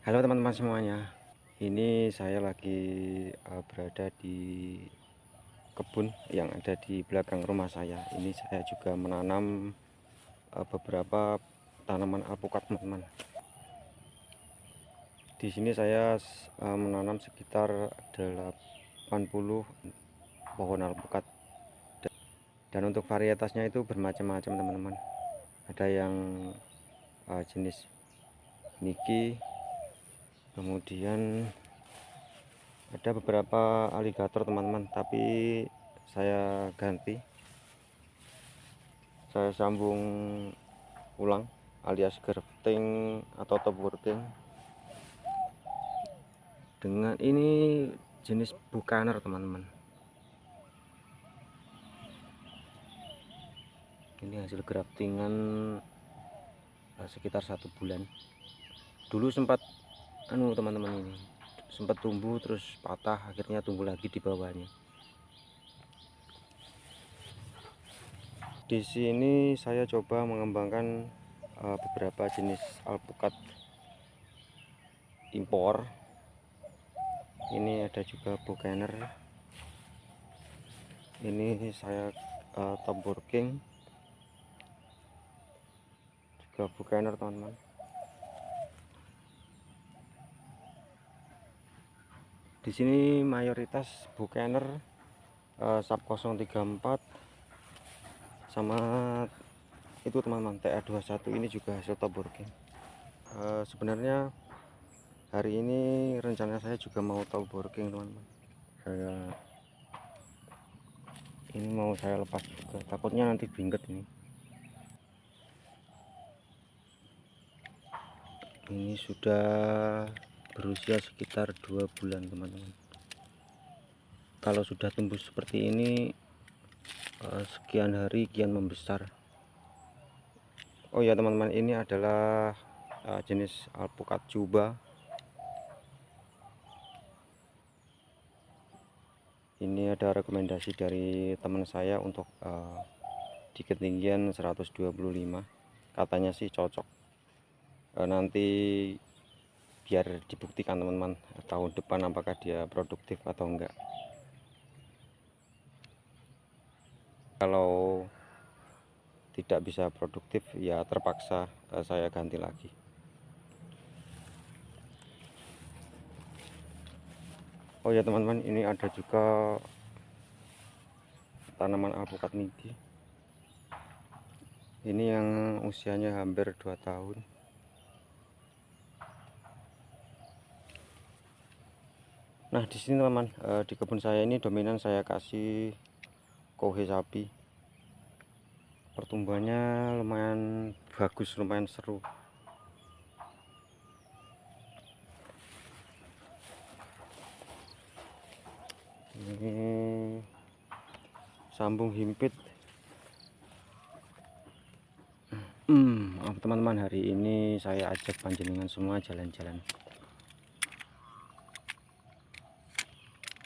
Halo teman-teman semuanya. Ini saya lagi berada di kebun yang ada di belakang rumah saya. Ini saya juga menanam beberapa tanaman alpukat, teman-teman. Di sini saya menanam sekitar 80 pohon alpukat. Dan untuk varietasnya itu bermacam-macam, teman-teman. Ada yang jenis Niki, kemudian ada beberapa aligator, teman-teman, tapi saya ganti, saya sambung ulang alias grafting atau top working dengan ini jenis bukaner, teman-teman. Ini hasil graftingan sekitar 1 bulan. Dulu sempat teman-teman, ini sempat tumbuh terus patah, akhirnya tumbuh lagi di bawahnya. Di sini saya coba mengembangkan beberapa jenis alpukat impor. Ini ada juga bukaner. Ini saya top working juga bukaner, teman-teman. Di sini mayoritas bukaner sub 034 sama itu, teman-teman, TA21. ini juga hasil top working. Sebenarnya hari ini rencana saya juga mau top working, teman-teman. Ini mau saya lepas juga, takutnya nanti bingket ini. Ini sudah berusia sekitar 2 bulan, teman-teman. Kalau sudah tumbuh seperti ini, sekian hari kian membesar. Oh ya, teman-teman, ini adalah jenis alpukat juba. Ini ada rekomendasi dari teman saya untuk di ketinggian 125, katanya sih cocok. Nanti biar dibuktikan, teman-teman, tahun depan apakah dia produktif atau enggak. Kalau tidak bisa produktif, ya terpaksa saya ganti lagi. Oh ya, teman-teman, ini ada juga tanaman alpukat niki. Ini yang usianya hampir 2 tahun. Nah, di sini, teman-teman, di kebun saya ini dominan saya kasih kohe sapi. Pertumbuhannya lumayan bagus, lumayan seru. Ini sambung himpit. Teman-teman, hari ini saya ajak panjenengan semua jalan-jalan.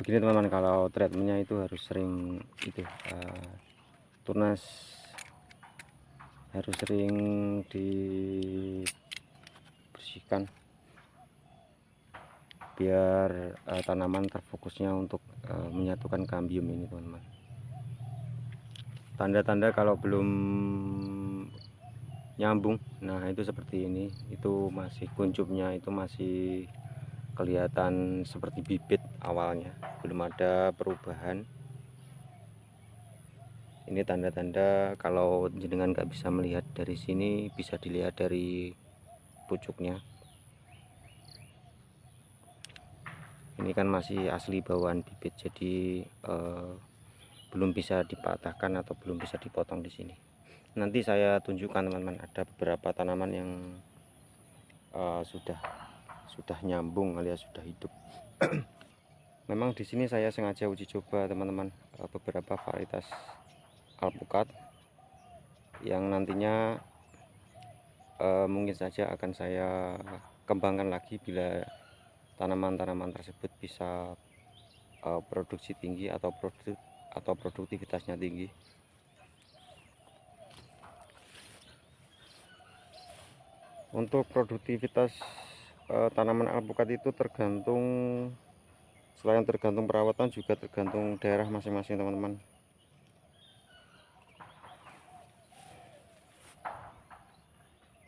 Begini, teman-teman, kalau treatmentnya itu harus sering itu tunas, harus sering dibersihkan biar tanaman terfokusnya untuk menyatukan kambium ini, teman-teman. Tanda-tanda kalau belum nyambung, nah itu seperti ini, itu masih kuncupnya itu masih kelihatan seperti bibit awalnya, belum ada perubahan. Ini tanda-tanda kalau jenengan nggak bisa melihat dari sini, bisa dilihat dari pucuknya. Ini kan masih asli bawaan bibit, jadi belum bisa dipatahkan atau belum bisa dipotong di sini. Nanti saya tunjukkan, teman-teman, ada beberapa tanaman yang sudah nyambung alias sudah hidup. Memang di sini saya sengaja uji coba, teman-teman, beberapa varietas alpukat yang nantinya mungkin saja akan saya kembangkan lagi bila tanaman-tanaman tersebut bisa produksi tinggi atau produktivitasnya tinggi. Untuk produktivitas tanaman alpukat itu tergantung, selain tergantung perawatan juga tergantung daerah masing-masing teman-teman.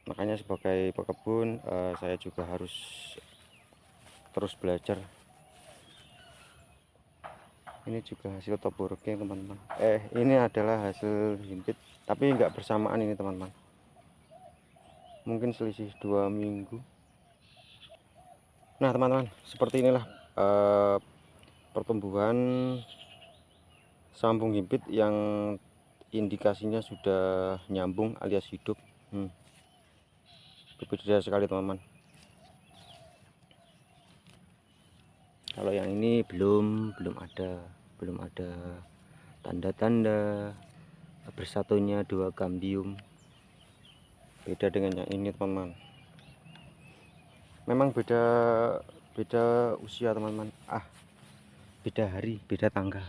Makanya sebagai pekebun saya juga harus terus belajar. Ini juga hasil top working teman-teman. Ini adalah hasil himpit, tapi nggak bersamaan ini teman-teman. Mungkin selisih 2 minggu. Nah teman-teman, seperti inilah pertumbuhan sambung himpit yang indikasinya sudah nyambung alias hidup. Berbeda sekali teman-teman. Kalau yang ini belum ada tanda-tanda bersatunya 2 kambium. Beda dengan yang ini teman-teman. Memang beda usia teman-teman. Beda hari, beda tanggal.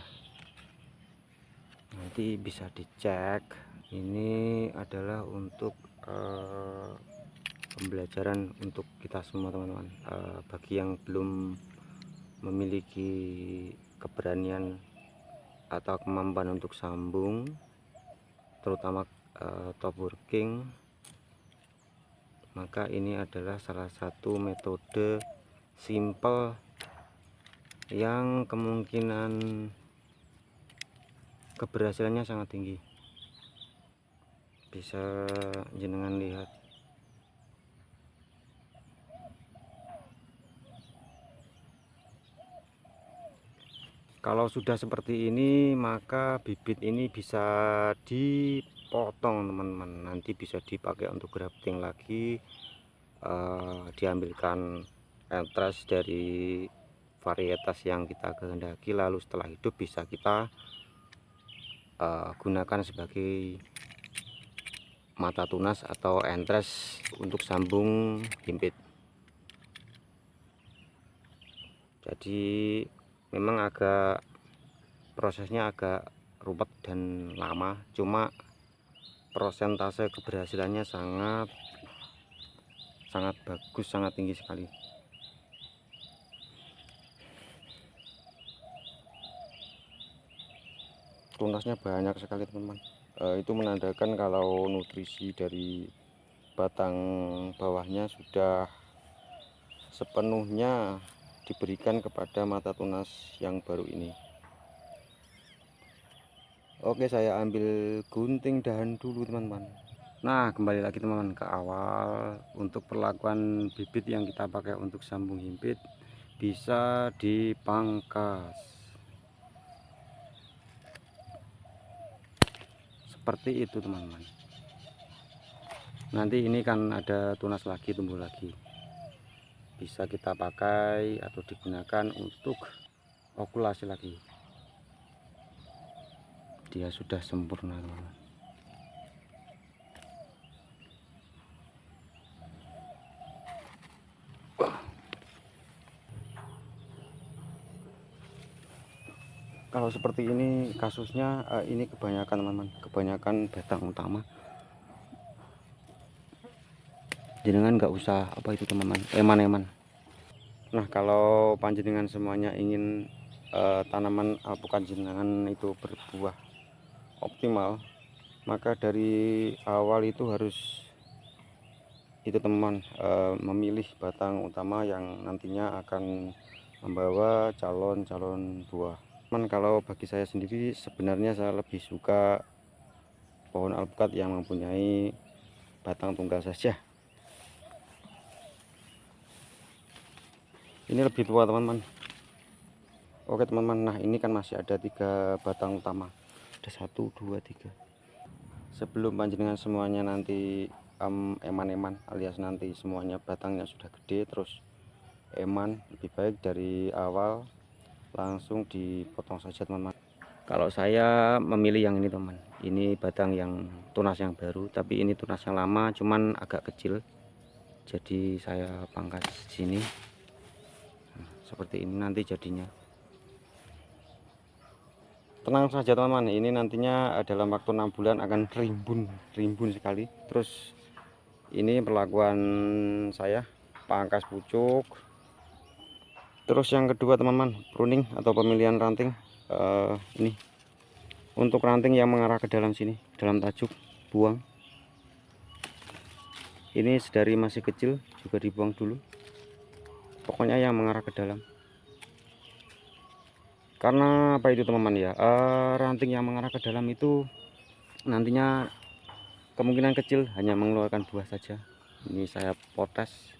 Nanti bisa dicek. Ini adalah untuk pembelajaran untuk kita semua teman-teman. Bagi yang belum memiliki keberanian atau kemampuan untuk sambung, terutama top working, maka ini adalah salah satu metode simple yang kemungkinan keberhasilannya sangat tinggi. Bisa jenengan lihat. Kalau sudah seperti ini, maka bibit ini bisa dipotong teman-teman. Nanti bisa dipakai untuk grafting lagi, diambilkan entres dari varietas yang kita kehendaki, lalu setelah hidup bisa kita gunakan sebagai mata tunas atau entres untuk sambung himpit. Jadi memang prosesnya agak ruwet dan lama, cuma persentase keberhasilannya sangat bagus, sangat tinggi sekali. Tunasnya banyak sekali teman-teman. Itu menandakan kalau nutrisi dari batang bawahnya sudah sepenuhnya diberikan kepada mata tunas yang baru ini. Oke, saya ambil gunting dahan dulu teman-teman. Nah, kembali lagi teman-teman ke awal. Untuk perlakuan bibit yang kita pakai untuk sambung himpit, bisa dipangkas seperti itu teman-teman. Nanti ini kan ada tunas lagi, tumbuh lagi, bisa kita pakai atau digunakan untuk okulasi lagi. Dia sudah sempurna teman-teman. Kalau seperti ini kasusnya, ini kebanyakan teman-teman, kebanyakan batang utama. Jenengan nggak usah apa itu teman-teman, eman-eman. Nah, kalau panjenengan semuanya ingin tanaman alpukat jenengan itu berbuah optimal, maka dari awal itu harus itu teman, memilih batang utama yang nantinya akan membawa calon buah. Kalau bagi saya sendiri, sebenarnya saya lebih suka pohon alpukat yang mempunyai batang tunggal saja. Ini lebih tua teman-teman. Oke teman-teman, nah ini kan masih ada 3 batang utama, ada 1, 2, 3. Sebelum panjenengan semuanya nanti eman-eman, alias nanti semuanya batangnya sudah gede terus eman, lebih baik dari awal langsung dipotong saja teman-teman. Kalau saya memilih yang ini teman, ini batang yang tunas yang baru, tapi ini tunas yang lama cuman agak kecil, jadi saya pangkas sini. Nah, seperti ini nanti jadinya. Tenang saja teman-teman, ini nantinya dalam waktu 6 bulan akan rimbun sekali. Terus ini perlakuan saya pangkas pucuk. Terus yang kedua teman-teman, pruning atau pemilihan ranting. Ini untuk ranting yang mengarah ke dalam sini, dalam tajuk, buang. Ini sedari masih kecil juga dibuang dulu, pokoknya yang mengarah ke dalam. Karena apa itu teman-teman ya, ranting yang mengarah ke dalam itu nantinya kemungkinan kecil hanya mengeluarkan buah saja. Ini saya potes,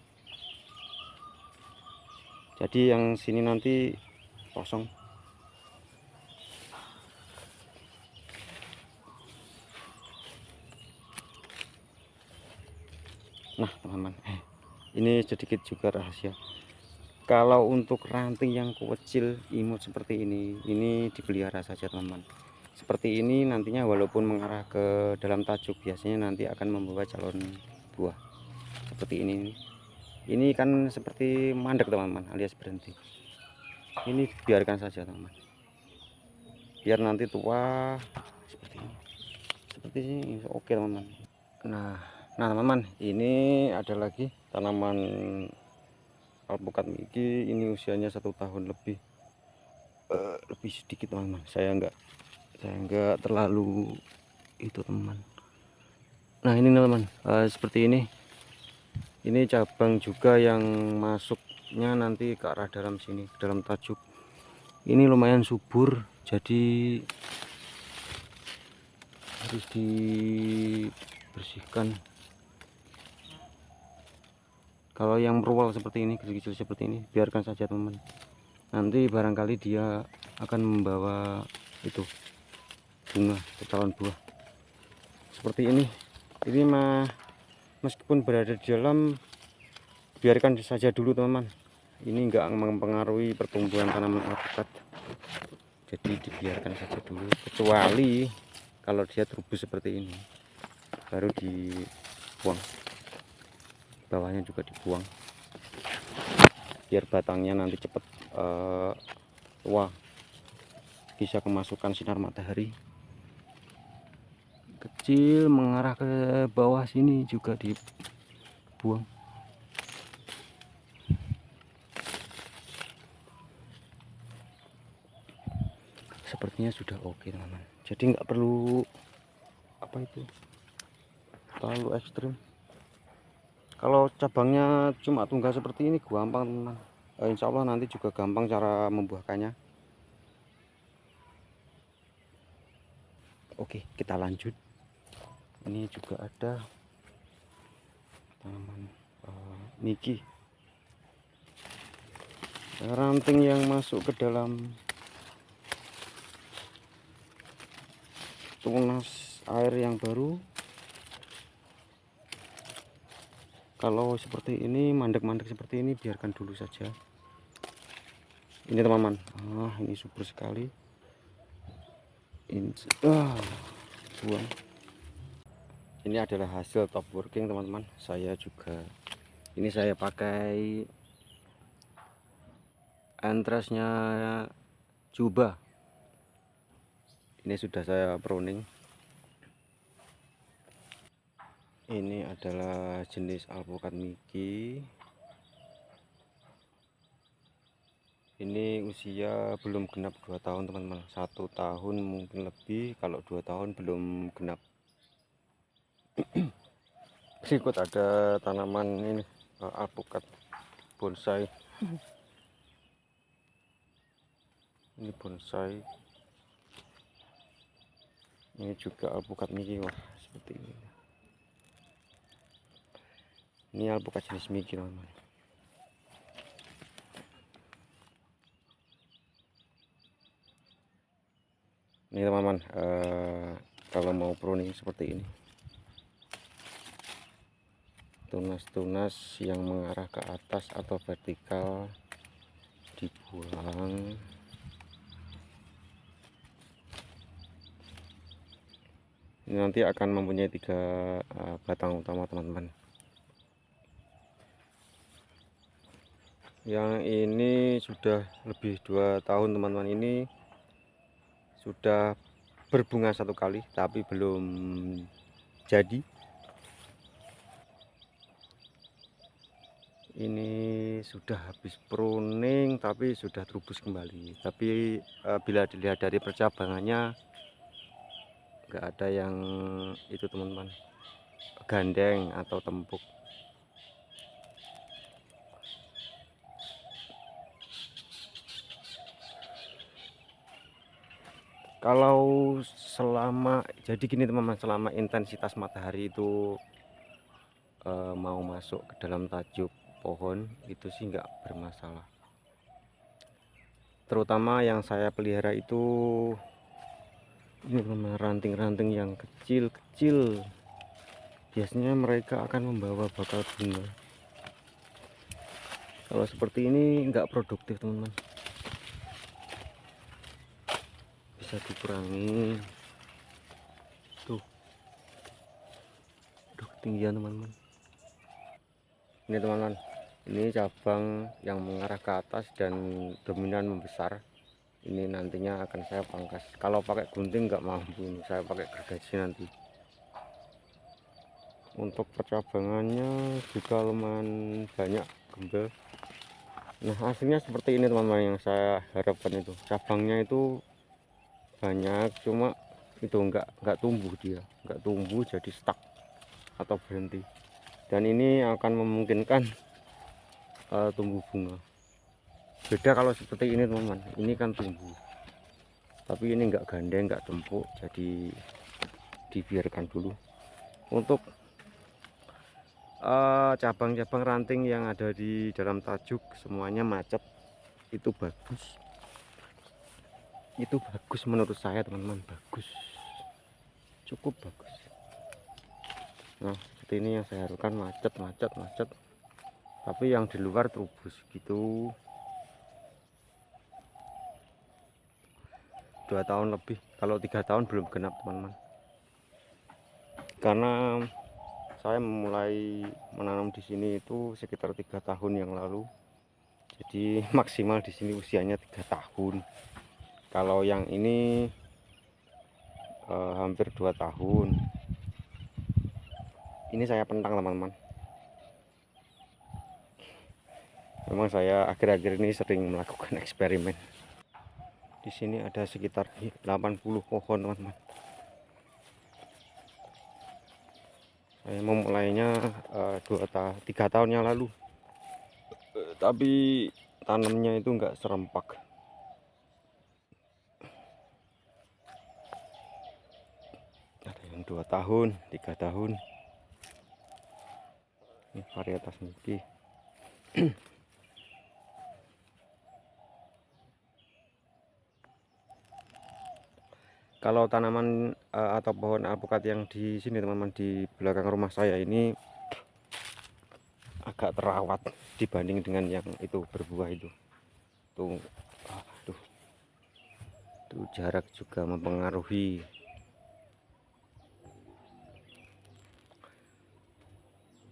jadi yang sini nanti kosong. Nah teman-teman, ini sedikit juga rahasia. Kalau untuk ranting yang kecil imut seperti ini dipelihara saja teman-teman. Seperti ini nantinya walaupun mengarah ke dalam tajuk, biasanya nanti akan membawa calon buah seperti ini. Ini kan seperti mandek teman-teman, alias berhenti. Ini biarkan saja teman-teman, biar nanti tua seperti ini. Seperti ini oke teman-teman. Nah teman-teman, ini ada lagi tanaman alpukat Mickey. Ini usianya 1 tahun lebih, lebih sedikit teman-teman. Saya enggak terlalu itu teman. Nah ini teman, seperti ini cabang juga yang masuknya nanti ke arah dalam sini, ke dalam tajuk. Ini lumayan subur, jadi harus dibersihkan. Kalau yang meruwal seperti ini, kecil-kecil seperti ini, biarkan saja teman. Nanti barangkali dia akan membawa itu bunga, calon buah seperti ini. Ini meskipun berada di dalam, biarkan saja dulu teman-teman. Ini enggak mempengaruhi pertumbuhan tanaman alpukat, jadi dibiarkan saja dulu, kecuali kalau dia terubus seperti ini baru dibuang. Bawahnya juga dibuang biar batangnya nanti cepat tua, bisa kemasukan sinar matahari. Kecil mengarah ke bawah sini juga dibuang. Sepertinya sudah oke teman-teman, jadi nggak perlu apa itu terlalu ekstrim. Kalau cabangnya cuma tunggal seperti ini gampang teman-teman. Insya Allah nanti juga gampang cara membuahkannya. Oke, kita lanjut. Ini juga ada tanaman Mickey, ranting yang masuk ke dalam tunas air yang baru. Kalau seperti ini, mandek-mandek seperti ini, biarkan dulu saja. Ini teman-teman, ini subur sekali. Ini buang. Ini adalah hasil top working teman-teman. Ini saya pakai antrasnya Juba. Ini sudah saya pruning. Ini adalah jenis alpukat Mickey. Ini usia belum genap 2 tahun teman-teman. 1 tahun mungkin lebih, kalau 2 tahun belum genap. Berikut ada tanaman ini, alpukat bonsai. Ini bonsai. Ini juga alpukat Mickey. Wah, seperti ini. Ini alpukat jenis Mickey teman-teman. Ini teman-teman, kalau mau pruning seperti ini, tunas-tunas yang mengarah ke atas atau vertikal dibuang. Ini nanti akan mempunyai 3 batang utama teman-teman. Yang ini sudah lebih 2 tahun teman-teman. Ini sudah berbunga 1 kali tapi belum jadi. Ini sudah habis pruning tapi sudah terubus kembali. Tapi bila dilihat dari percabangannya nggak ada yang itu teman-teman, gandeng atau tempuk. Kalau jadi gini teman-teman, selama intensitas matahari itu mau masuk ke dalam tajuk pohon itu sih nggak bermasalah. Terutama yang saya pelihara itu ini teman-teman, ranting-ranting yang kecil-kecil. Biasanya mereka akan membawa bakal bunga. Kalau seperti ini nggak produktif teman-teman, bisa dikurangi. Tuh, udah ketinggian teman-teman. Ini teman-teman, ini cabang yang mengarah ke atas dan dominan membesar. Ini nantinya akan saya pangkas. Kalau pakai gunting nggak mampu, ini saya pakai gergaji nanti. Untuk percabangannya juga lumayan banyak gembel. Nah hasilnya seperti ini teman-teman, yang saya harapkan itu cabangnya itu banyak, cuma itu nggak tumbuh, dia nggak tumbuh, jadi stuck atau berhenti. Dan ini akan memungkinkan tumbuh bunga. Beda kalau seperti ini teman-teman, ini kan tumbuh tapi ini nggak gandeng, nggak tempuk, jadi dibiarkan dulu. Untuk cabang-cabang ranting yang ada di dalam tajuk semuanya macet, itu bagus menurut saya teman-teman, bagus, cukup bagus. Nah seperti ini yang saya harapkan, macet, tapi yang di luar terubus gitu. 2 tahun lebih, kalau 3 tahun belum genap teman-teman, karena saya memulai menanam di sini itu sekitar 3 tahun yang lalu. Jadi maksimal di sini usianya 3 tahun. Kalau yang ini hampir 2 tahun. Ini saya pentang teman-teman. Memang saya akhir-akhir ini sering melakukan eksperimen. Di sini ada sekitar 80 pohon teman-teman. Saya memulainya 3 tahun yang lalu. Tapi tanamnya itu enggak serempak. Ada yang 2 tahun, 3 tahun. Ini varietas niki. Kalau tanaman atau pohon alpukat yang di sini teman-teman, di belakang rumah saya ini agak terawat dibanding dengan yang itu berbuah itu. Tuh, aduh, tuh jarak juga mempengaruhi.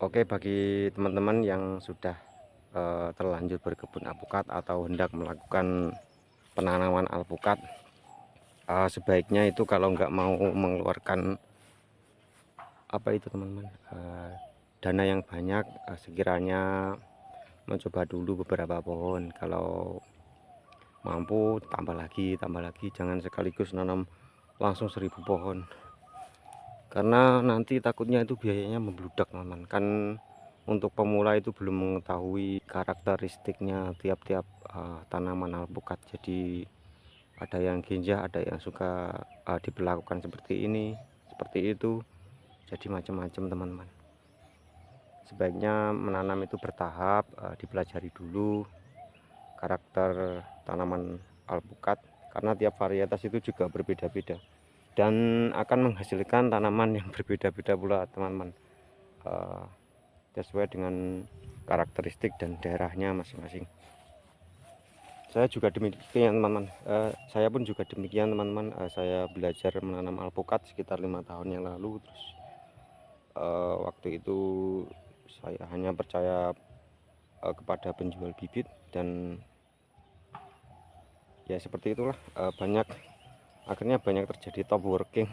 Oke, bagi teman-teman yang sudah terlanjur berkebun alpukat atau hendak melakukan penanaman alpukat, sebaiknya itu kalau nggak mau mengeluarkan apa itu teman-teman, dana yang banyak, sekiranya mencoba dulu beberapa pohon. Kalau mampu tambah lagi, jangan sekaligus nanam langsung 1000 pohon, karena nanti takutnya itu biayanya membludak teman-teman. Kan untuk pemula itu belum mengetahui karakteristiknya tiap-tiap tanaman alpukat. Jadi ada yang ginjah, ada yang suka diperlakukan seperti ini, seperti itu, jadi macam-macam teman-teman. Sebaiknya menanam itu bertahap, dipelajari dulu karakter tanaman alpukat, karena tiap varietas itu juga berbeda-beda dan akan menghasilkan tanaman yang berbeda-beda pula teman-teman, sesuai dengan karakteristik dan daerahnya masing-masing. Saya juga demikian teman-teman, saya pun juga demikian teman-teman. Saya belajar menanam alpukat sekitar 5 tahun yang lalu. Terus waktu itu saya hanya percaya kepada penjual bibit, dan ya seperti itulah, akhirnya banyak terjadi top working.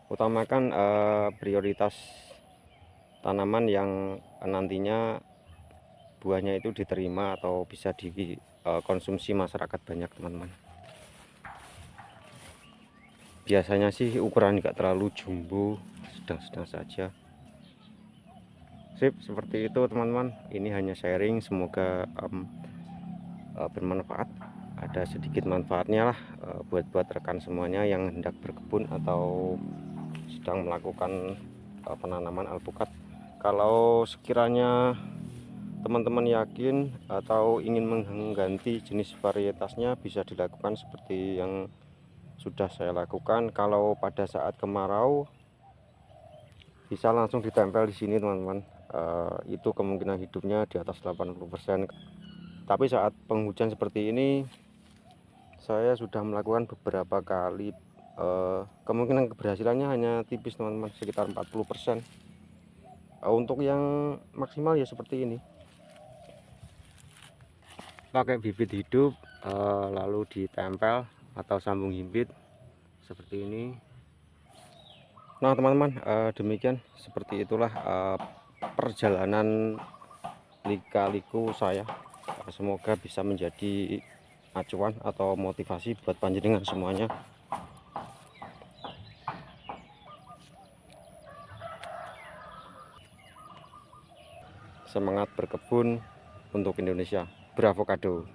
Utamakan prioritas tanaman yang nantinya buahnya itu diterima atau bisa dikonsumsi masyarakat banyak, teman-teman. Biasanya sih ukuran nggak terlalu jumbo, sedang-sedang saja. Sip, seperti itu teman-teman. Ini hanya sharing, semoga bermanfaat. Ada sedikit manfaatnya lah buat rekan semuanya yang hendak berkebun atau sedang melakukan penanaman alpukat. Kalau sekiranya teman-teman yakin atau ingin mengganti jenis varietasnya, bisa dilakukan seperti yang sudah saya lakukan. Kalau pada saat kemarau bisa langsung ditempel di sini, teman-teman. Itu kemungkinan hidupnya di atas 80%. Tapi saat penghujan seperti ini saya sudah melakukan beberapa kali, kemungkinan keberhasilannya hanya tipis, teman-teman, sekitar 40%. Untuk yang maksimal ya seperti ini, pakai bibit hidup lalu ditempel atau sambung himpit seperti ini. Nah teman-teman, demikian, seperti itulah perjalanan lika-liku saya. Semoga bisa menjadi acuan atau motivasi buat panjenengan semuanya. Semangat berkebun untuk Indonesia, beravokado.